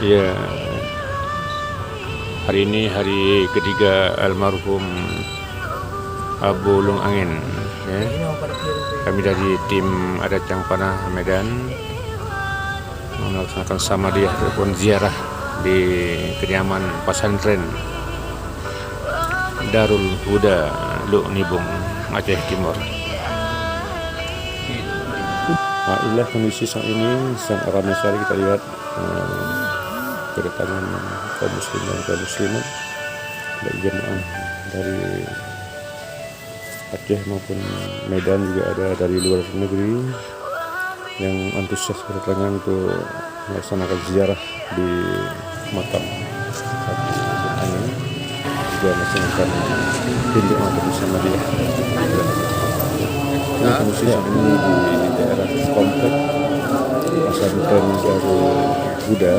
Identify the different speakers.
Speaker 1: Ya, hari ini hari ketiga almarhum Abu Lung Angin. Ya. Kami dari tim adat Yang Panah Medan melaksanakan samadiyah ataupun ziarah di kediaman pesantren Darul Huda Luk Nibung, Aceh Timur. Inilah kondisi saat ini sangat ramai sekali. Kita lihat kedatangan kaum muslim dan kaum muslimat, baik jemaah dari Aceh maupun Medan, juga ada dari luar negeri yang antusias berdatangan untuk melaksanakan ziarah di makam Abu Lung Angin, juga melaksanakan pintu atau bersama dia. Ini kondisi saat ini di daerah komplek pesantren Darul Huda